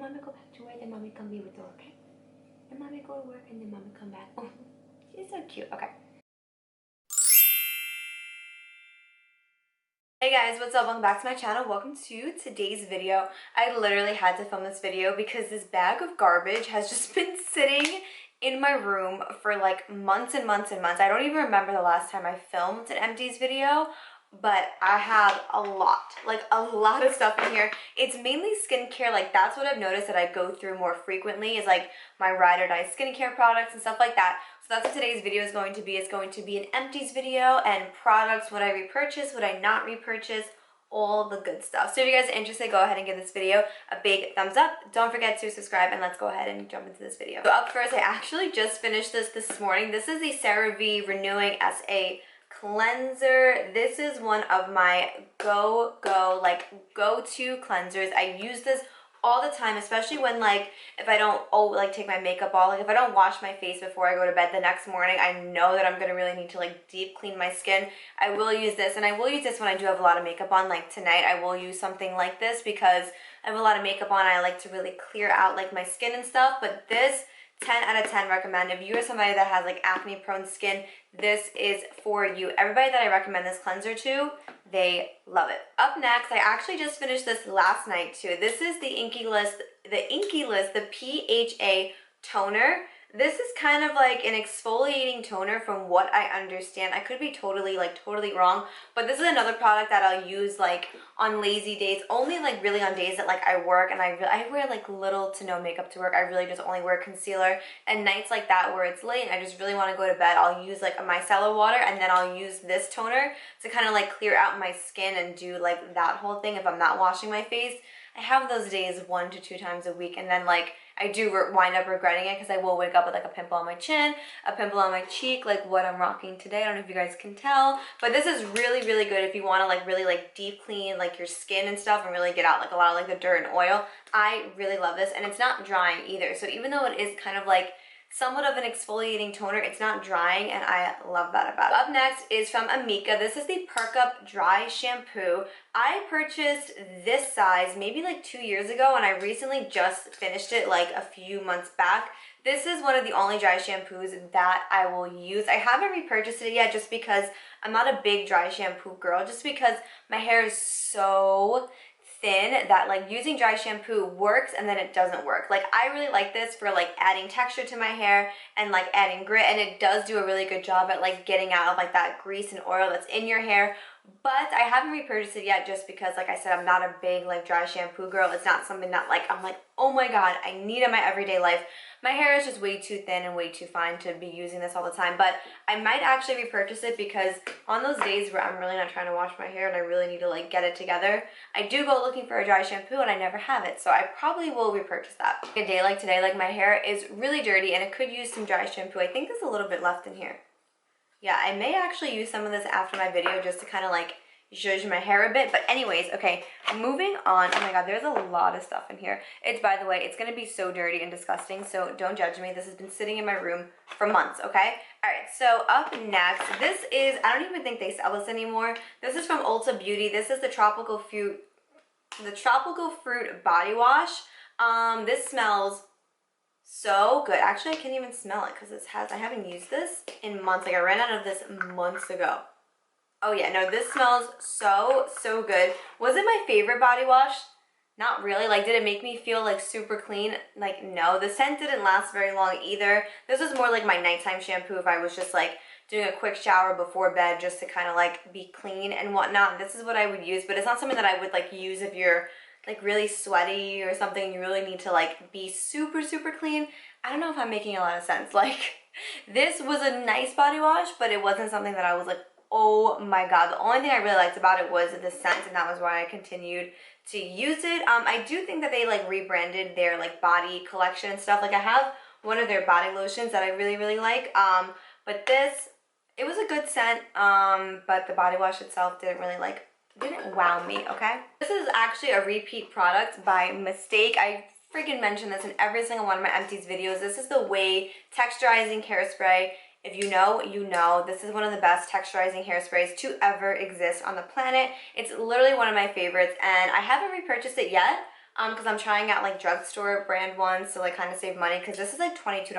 mommy go back to work, then mommy come be with her, okay? Then mommy go to work and then mommy come back. Oh, she's so cute. Okay. Hey guys, what's up? Welcome back to my channel. Welcome to today's video. I literally had to film this video because this bag of garbage has just been sitting in my room for like months and months and months. I don't even remember the last time I filmed an empties video, but I have a lot of stuff in here. It's mainly skincare. Like, that's what I've noticed that I go through more frequently, is like my ride or die skincare products and stuff like that. So that's what today's video is going to be. It's going to be an empties video and products, would I repurchase, would I not repurchase, all the good stuff. So if you guys are interested, go ahead and give this video a big thumbs up. Don't forget to subscribe, and let's go ahead and jump into this video. So up first, I actually just finished this morning. This is the CeraVe Renewing SA cleanser. This is one of my go-to cleansers. I use this all the time, especially when like if I don't take my makeup off, like if I don't wash my face before I go to bed the next morning, I know that I'm gonna really need to like deep clean my skin. I will use this, and I will use this when I do have a lot of makeup on. Like tonight I will use something like this because I have a lot of makeup on. I like to really clear out like my skin and stuff. But this, 10 out of 10 recommend. If you are somebody that has like acne prone skin, this is for you. Everybody that I recommend this cleanser to, they love it. Up next, I actually just finished this last night too. This is the Inky List, the PHA toner. This is kind of like an exfoliating toner from what I understand. I could be totally wrong, but this is another product that I'll use like on lazy days, only like really on days that like I work and I wear like little to no makeup to work. I really just only wear concealer, and nights like that where it's late and I just really want to go to bed, I'll use like a micellar water, and then I'll use this toner to kind of like clear out my skin and do like that whole thing if I'm not washing my face. I have those days 1 to 2 times a week, and then like I do wind up regretting it because I will wake up with like a pimple on my chin, a pimple on my cheek, like what I'm rocking today. I don't know if you guys can tell, but this is really good if you want to like really like deep clean like your skin and stuff and really get out like a lot of like the dirt and oil. I really love this, and it's not drying either. So even though it is kind of like somewhat of an exfoliating toner, it's not drying, and I love that about it. Up next is from Amika. This is the Perk Up Dry Shampoo. I purchased this size maybe like 2 years ago, and I recently just finished it like a few months back. This is one of the only dry shampoos that I will use. I haven't repurchased it yet just because I'm not a big dry shampoo girl, just because my hair is so thin that like using dry shampoo works and then it doesn't work. Like I really like this for like adding texture to my hair and like adding grit, and it does do a really good job at like getting out of like that grease and oil that's in your hair. But I haven't repurchased it yet just because, like I said, I'm not a big like dry shampoo girl. It's not something that like I'm like, oh my god, I need in my everyday life. My hair is just way too thin and way too fine to be using this all the time. But I might actually repurchase it because on those days where I'm really not trying to wash my hair and I really need to like get it together, I do go looking for a dry shampoo and I never have it. So I probably will repurchase that. A day like today, like my hair is really dirty and it could use some dry shampoo. I think there's a little bit left in here. Yeah, I may actually use some of this after my video just to kind of like zhuzh my hair a bit. But anyways, okay, moving on. Oh my god, there's a lot of stuff in here. It's, by the way, it's gonna be so dirty and disgusting, so don't judge me. This has been sitting in my room for months, okay? All right, so up next, this is, I don't even think they sell this anymore. This is from Ulta Beauty. This is the Tropical Fruit Body Wash. This smells so good. Actually, I can't even smell it because I haven't used this in months. Like I ran out of this months ago. Oh yeah, no, this smells so good. Was it my favorite body wash? Not really. Like, did it make me feel like super clean? Like, no. The scent didn't last very long either. This was more like my nighttime shampoo if I was just like doing a quick shower before bed just to kind of like be clean and whatnot. This is what I would use, but it's not something that I would like use if you're like really sweaty or something. You really need to like be super clean. I don't know if I'm making a lot of sense. Like, this was a nice body wash, but it wasn't something that I was like, oh my god. The only thing I really liked about it was the scent, and that was why I continued to use it. I do think that they like rebranded their like body collection and stuff. Like I have one of their body lotions that I really like, but this, it was a good scent, but the body wash itself didn't wow me, okay? This is actually a repeat product by mistake. I freaking mention this in every single one of my empties videos. This is the Way Texturizing Hairspray. If you know, you know. This is one of the best texturizing hairsprays to ever exist on the planet. It's literally one of my favorites, and I haven't repurchased it yet. because I'm trying out like drugstore brand ones to like kind of save money, because this is like $22. And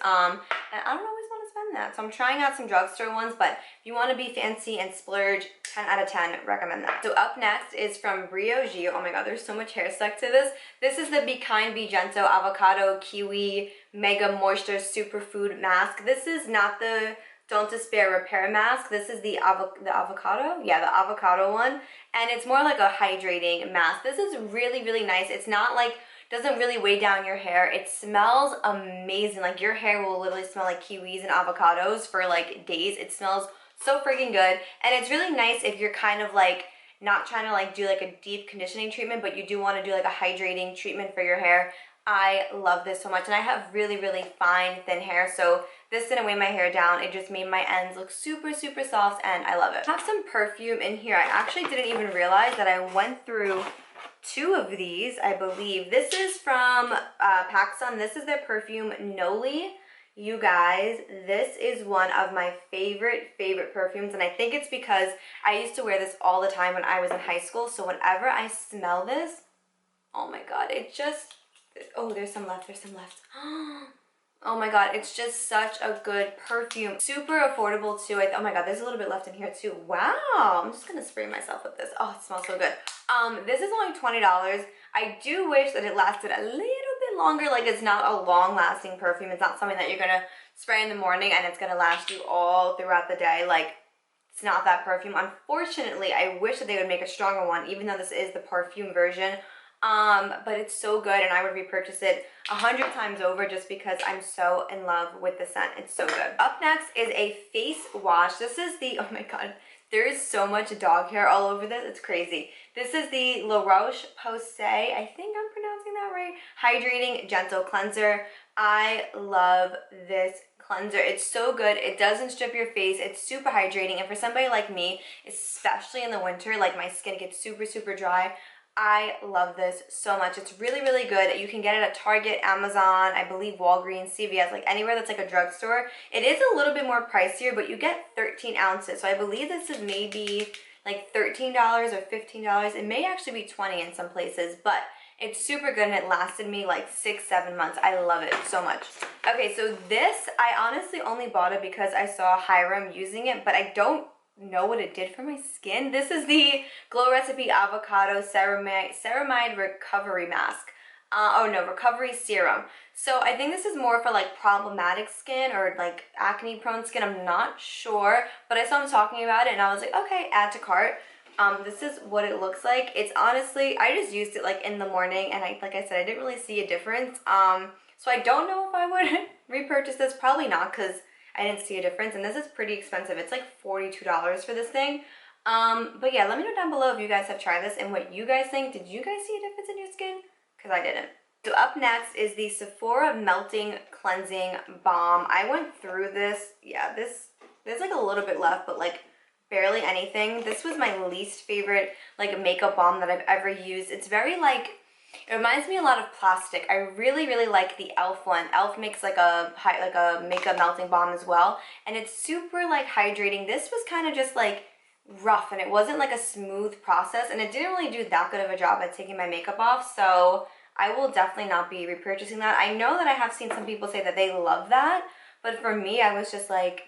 I don't always want to spend that. So I'm trying out some drugstore ones, but if you want to be fancy and splurge, 10 out of 10, recommend that. So up next is from Brioche. Oh my god, there's so much hair stuck to this. This is the Be Kind, Be Gentle Avocado Kiwi Mega Moisture Superfood Mask. This is not the Don't Despair Repair Mask. This is the avocado? Yeah, the avocado one. And it's more like a hydrating mask. This is really, really nice. It's not like, doesn't really weigh down your hair. It smells amazing. Like your hair will literally smell like kiwis and avocados for like days. It smells so freaking good. And it's really nice if you're kind of like not trying to like do like a deep conditioning treatment, but you do want to do like a hydrating treatment for your hair. I love this so much, and I have really, really fine, thin hair, so this didn't weigh my hair down. It just made my ends look super, super soft, and I love it. I have some perfume in here. I actually didn't even realize that I went through 2 of these, I believe. This is from PacSun. This is their perfume Noli. You guys, this is one of my favorite perfumes, and I think it's because I used to wear this all the time when I was in high school, so whenever I smell this, oh my god, it just... Oh, there's some left, Oh my god, it's just such a good perfume. Super affordable too. Oh my god, there's a little bit left in here too. Wow, I'm just gonna spray myself with this. Oh, it smells so good. This is only $20. I do wish that it lasted a little bit longer. Like, it's not a long-lasting perfume. It's not something that you're gonna spray in the morning and it's gonna last you all throughout the day. Like, it's not that perfume. Unfortunately, I wish that they would make a stronger one, even though this is the perfume version. But it's so good, and I would repurchase it 100 times over just because I'm so in love with the scent. It's so good. Up next is a face wash. This is the, oh my god, there is so much dog hair all over this. It's crazy. This is the Roche Posay, I think I'm pronouncing that right, Hydrating Gentle Cleanser. I love this cleanser. It's so good. It doesn't strip your face. It's super hydrating, and for somebody like me, especially in the winter, like my skin gets super, super dry, I love this so much. It's really, really good. You can get it at Target, Amazon, I believe Walgreens, CVS, like anywhere that's like a drugstore. It is a little bit more pricier, but you get 13 ounces. So I believe this is maybe like $13 or $15. It may actually be 20 in some places, but it's super good, and it lasted me like 6-7 months. I love it so much. Okay, so this, I honestly only bought it because I saw Hiram using it, but I don't know what it did for my skin. This is the Glow Recipe Avocado Ceramide Recovery Mask. Recovery Serum. So I think this is more for like problematic skin or like acne prone skin. I'm not sure, but I saw him talking about it and I was like, okay, add to cart. This is what it looks like. It's honestly, I just used it like in the morning, and like I said, I didn't really see a difference. So I don't know if I would repurchase this. Probably not, because I didn't see a difference, and this is pretty expensive. It's like $42 for this thing. But yeah, let me know down below if you guys have tried this and what you guys think. Did you guys see a difference in your skin? Because I didn't. So up next is the Sephora Melting Cleansing Balm. I went through this. Yeah, there's like a little bit left, but like barely anything. This was my least favorite like makeup balm that I've ever used. It's very like, it reminds me a lot of plastic. I really, really like the e.l.f. one. e.l.f. makes like a makeup melting balm as well, and it's super like hydrating. This was kind of just like rough, and it wasn't like a smooth process, and it didn't really do that good of a job at taking my makeup off, so I will definitely not be repurchasing that. I know that I have seen some people say that they love that, but for me, I was just like,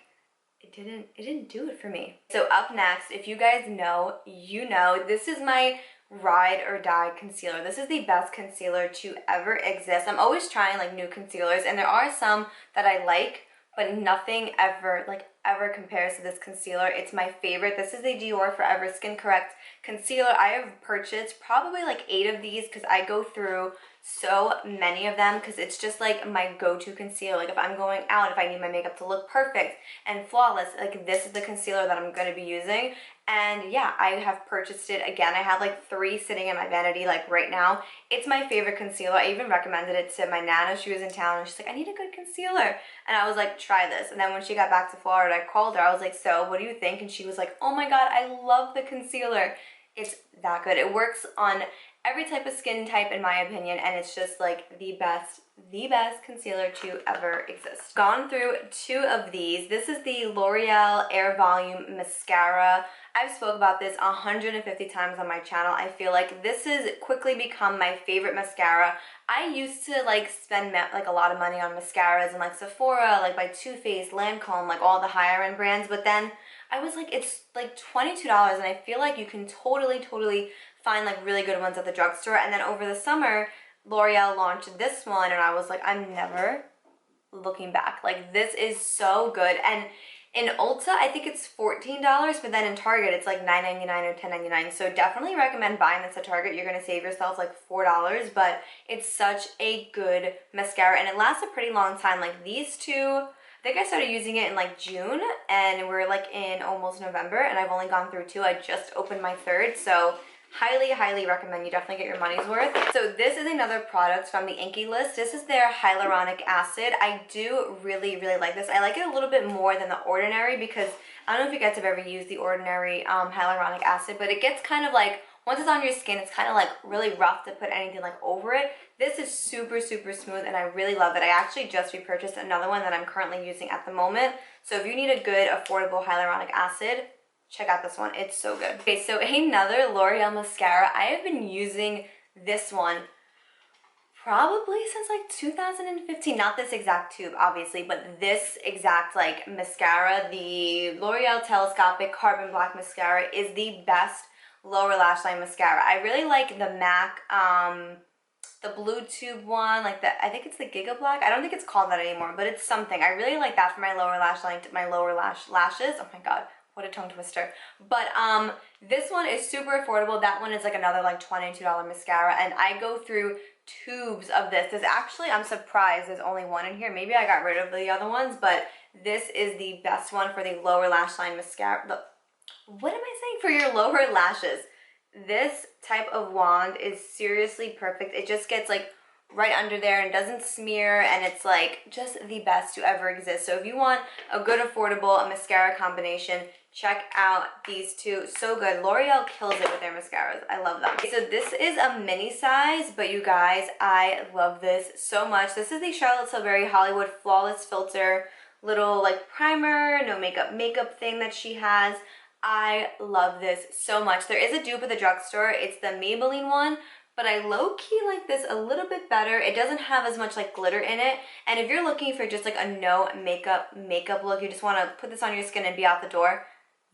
it didn't do it for me. So up next, if you guys know, you know, this is my ride or die concealer. This is the best concealer to ever exist. I'm always trying like new concealers, and there are some that I like, but nothing ever compares to this concealer. It's my favorite. This is the Dior Forever Skin Correct concealer. I have purchased probably like 8 of these because I go through so many of them, because it's just like my go-to concealer. Like if I'm going out, if I need my makeup to look perfect and flawless, like this is the concealer that I'm going to be using. And yeah, I have purchased it again. I have like 3 sitting in my vanity like right now. It's my favorite concealer. I even recommended it to my Nana. She was in town and she's like, I need a good concealer. And I was like, try this. And then when she got back to Florida, I called her. I was like, so what do you think? And she was like, oh my god, I love the concealer. It's that good. It works on every type of skin type in my opinion, and it's just like the best concealer to ever exist. Gone through 2 of these. This is the L'Oreal Air Volume Mascara. I've spoke about this 150 times on my channel. I feel like this has quickly become my favorite mascara. I used to like spend like a lot of money on mascaras and like Sephora, like by Too Faced, Lancome, like all the higher end brands, but then I was like, it's like $22 and I feel like you can totally find like really good ones at the drugstore. And then over the summer, L'Oreal launched this one and I was like, I'm never looking back. Like this is so good. And in Ulta, I think it's $14, but then in Target, it's like $9.99 or $10.99. So definitely recommend buying this at Target. You're gonna save yourself like $4, but it's such a good mascara and it lasts a pretty long time. Like these 2, I think I started using it in like June and we're like in almost November and I've only gone through 2. I just opened my 3rd, so highly recommend. You definitely get your money's worth. So this is another product from the Inkey list. This is their Hyaluronic Acid. I do really like this. I like it a little bit more than the Ordinary because I don't know if you guys have ever used the Ordinary Hyaluronic Acid, but it gets kind of like, once it's on your skin, it's kind of like really rough to put anything like over it. This is super smooth and I really love it. I actually just repurchased another one that I'm currently using at the moment. So if you need a good, affordable hyaluronic acid, check out this one. It's so good. Okay, so another L'Oreal mascara. I have been using this one probably since like 2015. Not this exact tube, obviously, but this exact like mascara. The L'Oreal Telescopic Carbon Black Mascara is the best lower lash line mascara. I really like the MAC, the blue tube one, like I think it's the Giga Black. I don't think it's called that anymore, but it's something. I really like that for my lower lash line, my lower lashes. Oh my god. What a tongue twister. But this one is super affordable. That one is like another like $22 mascara and I go through tubes of this. There's actually, I'm surprised there's only one in here. Maybe I got rid of the other ones, but this is the best one for the lower lash line mascara. What am I saying? For your lower lashes. This type of wand is seriously perfect. It just gets like right under there and doesn't smear and it's like just the best to ever exist. So if you want a good affordable mascara combination, check out these 2. So good. L'Oreal kills it with their mascaras. I love them. Okay, so this is a mini size, but you guys, I love this so much. This is the Charlotte Tilbury Hollywood Flawless Filter little like primer, no makeup thing that she has. I love this so much. There is a dupe at the drugstore. It's the Maybelline one, but I low-key like this a little bit better. It doesn't have as much like glitter in it. And if you're looking for just like a no makeup look, you just want to put this on your skin and be out the door,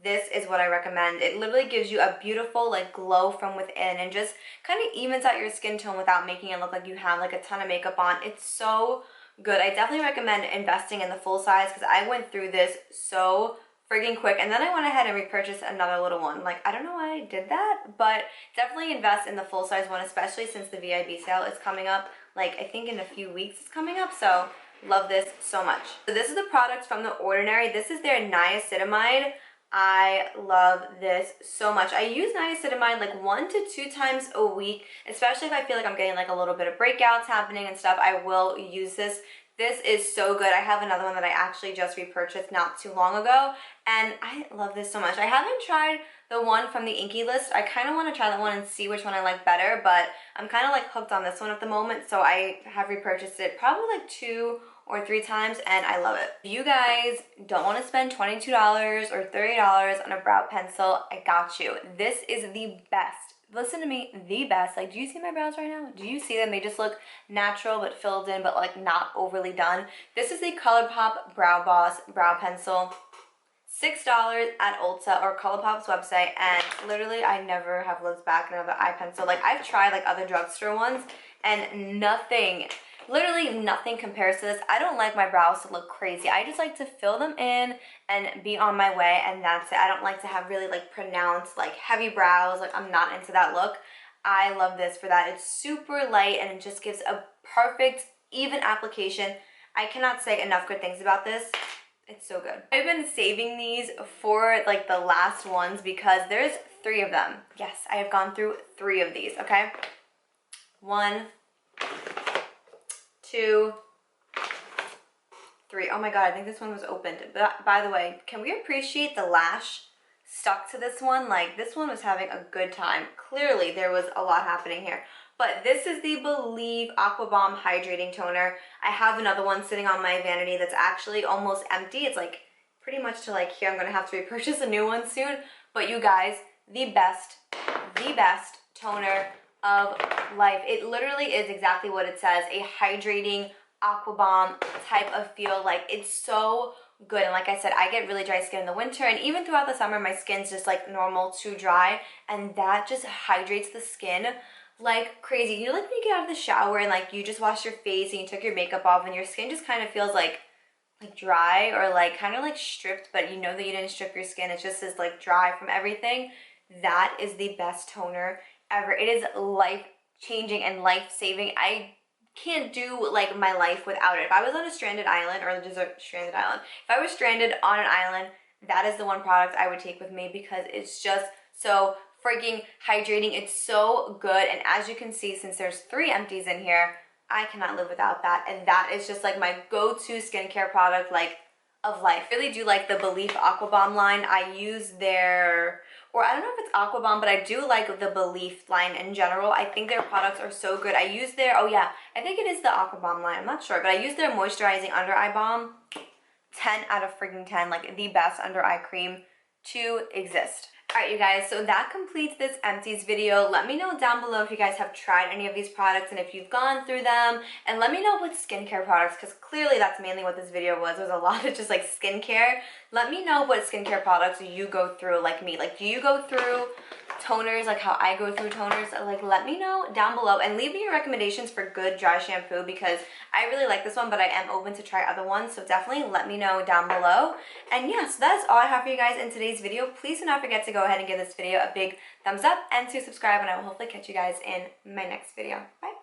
this is what I recommend. It literally gives you a beautiful like glow from within and just kind of evens out your skin tone without making it look like you have like a ton of makeup on. It's so good. I definitely recommend investing in the full size because I went through this so friggin' quick and then I went ahead and repurchased another little one. Like, I don't know why I did that, but definitely invest in the full size one, especially since the VIB sale is coming up. Like, I think in a few weeks it's coming up, so love this so much. So this is the product from The Ordinary. This is their niacinamide. I love this so much. I use niacinamide like 1 to 2 times a week, especially if I feel like I'm getting like a little bit of breakouts happening and stuff. I will use this. This is so good. I have another one that I actually just repurchased not too long ago, and I love this so much. I haven't tried the one from the Inkey list. I kind of want to try that one and see which one I like better, but I'm kind of like hooked on this one at the moment, so I have repurchased it probably like 2 or 3 times, and I love it. If you guys don't want to spend $22 or $30 on a brow pencil, I got you. This is the best. Listen to me, the best. Like, do you see my brows right now? Do you see them? They just look natural but filled in, but like not overly done. This is the Colourpop Brow Boss brow pencil. $6 at Ulta or Colourpop's website, and literally I never have looked back at another eye pencil. Like, I've tried like other drugstore ones and nothing, literally nothing compares to this. I don't like my brows to look crazy. I just like to fill them in and be on my way, and that's it. I don't like to have really like pronounced like heavy brows. Like, I'm not into that look. I love this for that. It's super light and it just gives a perfect even application. I cannot say enough good things about this. It's so good. I've been saving these for like the last ones because there's 3 of them. Yes, I have gone through 3 of these, okay? 1, 2, 3. Oh my god, I think this one was opened. But by the way, can we appreciate the lash stuck to this one. Like, this one was having a good time. Clearly, there was a lot happening here. But this is the Believe Aqua Balm Hydrating Toner. I have another one sitting on my vanity that's actually almost empty. It's like pretty much to like here. I'm gonna have to repurchase a new one soon. But you guys, the best toner of life. It literally is exactly what it says, a hydrating aqua balm type of feel. Like, it's so good. And like I said, I get really dry skin in the winter, and even throughout the summer my skin's just like normal to dry, and that just hydrates the skin like crazy. You know, like when you get out of the shower and like you just washed your face and you took your makeup off and your skin just kind of feels like dry or like kind of like stripped, but you know that you didn't strip your skin. It's just as like dry from everything. That is the best toner ever. It is life-changing and life-saving. I can't do like my life without it. If I was on a stranded island, or just a stranded island, if I was stranded on an island, that is the one product I would take with me, because it's just so freaking hydrating. It's so good. And as you can see, since there's 3 empties in here, I cannot live without that. And that is just like my go-to skincare product, like, of life. I really do like the Belief Aqua Balm line. I use their, or I don't know if it's Aqua Balm, but I do like the Belief line in general. I think their products are so good. I use their, oh yeah, I think it is the Aqua Balm line. I'm not sure, but I use their moisturizing under eye balm. 10 out of freaking 10, like the best under eye cream to exist. Alright, you guys, so that completes this empties video. Let me know down below if you guys have tried any of these products and if you've gone through them. And let me know what skincare products, because clearly that's mainly what this video was. It was a lot of just like skincare. Let me know what skincare products you go through like me. Like, do you go through toners like how I go through toners? Like, let me know down below, and leave me your recommendations for good dry shampoo, because I really like this one, but I am open to try other ones, so definitely let me know down below. And yeah, so that's all I have for you guys in today's video. Please do not forget to go ahead and give this video a big thumbs up and to subscribe, and I will hopefully catch you guys in my next video. Bye.